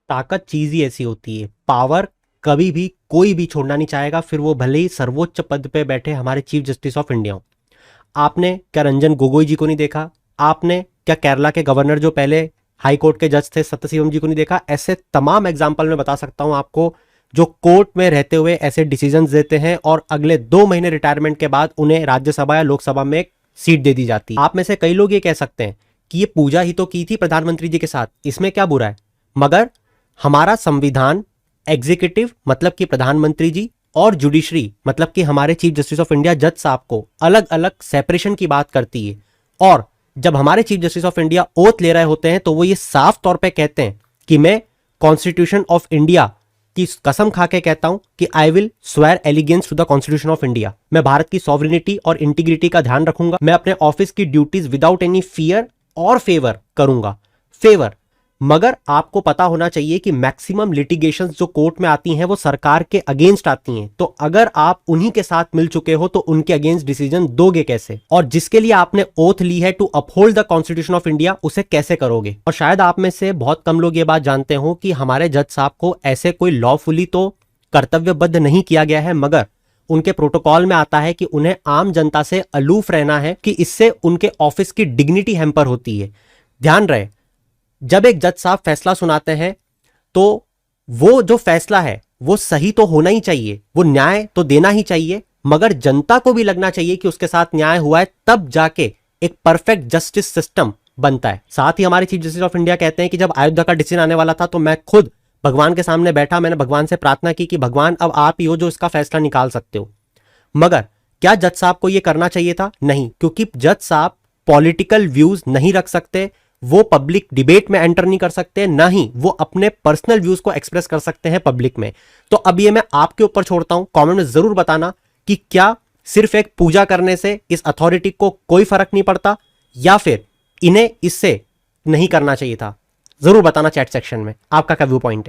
ताकत चीज ही ऐसी होती है, पावर कभी भी कोई भी छोड़ना नहीं चाहेगा, फिर वो भले ही सर्वोच्च पद पे बैठे हमारे चीफ जस्टिस ऑफ इंडिया हो। आपने क्या रंजन गोगोई जी को नहीं देखा? आपने क्या केरला के गवर्नर जो पहले हाई कोर्ट के जज थे सत्यशिवम जी को नहीं देखा? ऐसे तमाम एग्जाम्पल मैं बता सकता हूं आपको, जो कोर्ट में रहते हुए ऐसे डिसीजंस देते हैं और अगले 2 महीने रिटायरमेंट के बाद उन्हें राज्यसभा या लोकसभा में एक सीट दे दी जाती है। आप में से कई लोग ये कह सकते हैं कि ये पूजा ही तो की थी प्रधानमंत्री जी के साथ, इसमें क्या बुरा है? मगर हमारा संविधान एग्जीक्यूटिव मतलब कि प्रधानमंत्री जी और जुडिशरी मतलब कि हमारे चीफ जस्टिस ऑफ इंडिया जज साहब को अलग अलग सेपरेशन की बात करती है। और जब हमारे chief justice of India oath ले रहे होते हैं तो वो ये साफ तौर पे कहते हैं कि मैं कॉन्स्टिट्यूशन ऑफ इंडिया की कसम खा के कहता हूं कि I will swear allegiance to the constitution of India. मैं भारत की सॉवरेनिटी और इंटीग्रिटी का ध्यान रखूंगा, मैं अपने ऑफिस की ड्यूटीज विदाउट एनी फियर और फेवर करूंगा। फेवर, मगर आपको पता होना चाहिए कि मैक्सिमम लिटिगेशंस जो कोर्ट में आती हैं वो सरकार के अगेंस्ट आती हैं, तो अगर आप उन्हीं के साथ मिल चुके हो तो उनके अगेंस्ट डिसीजन दोगे कैसे? और जिसके लिए आपने ओथ ली है to uphold the constitution of India, उसे कैसे करोगे? और शायद आप में से बहुत कम लोग ये बात जानते हो कि हमारे जज साहब को ऐसे कोई लॉफुली तो कर्तव्यबद्ध नहीं किया गया है, मगर उनके प्रोटोकॉल में आता है कि उन्हें आम जनता से अलूफ रहना है, कि इससे उनके ऑफिस की डिग्निटी हैम्पर होती है। ध्यान रहे, जब एक जज साहब फैसला सुनाते हैं तो वो जो फैसला है वो सही तो होना ही चाहिए, वो न्याय तो देना ही चाहिए, मगर जनता को भी लगना चाहिए कि उसके साथ न्याय हुआ है, तब जाके एक परफेक्ट जस्टिस सिस्टम बनता है। साथ ही हमारे चीफ जस्टिस ऑफ इंडिया कहते हैं कि जब अयोध्या का डिसीजन आने वाला था तो मैं खुद भगवान के सामने बैठा, मैंने भगवान से प्रार्थना की कि भगवान अब आप ही हो जो इसका फैसला निकाल सकते हो। मगर क्या जज साहब को यह करना चाहिए था? नहीं, क्योंकि जज साहब पॉलिटिकल व्यूज नहीं रख सकते, वो पब्लिक डिबेट में एंटर नहीं कर सकते, ना ही वो अपने पर्सनल व्यूज को एक्सप्रेस कर सकते हैं पब्लिक में। तो अब ये मैं आपके ऊपर छोड़ता हूं, कमेंट में जरूर बताना कि क्या सिर्फ एक पूजा करने से इस अथॉरिटी को कोई फर्क नहीं पड़ता, या फिर इन्हें इससे नहीं करना चाहिए था? जरूर बताना चैट सेक्शन में आपका क्या व्यू पॉइंट है।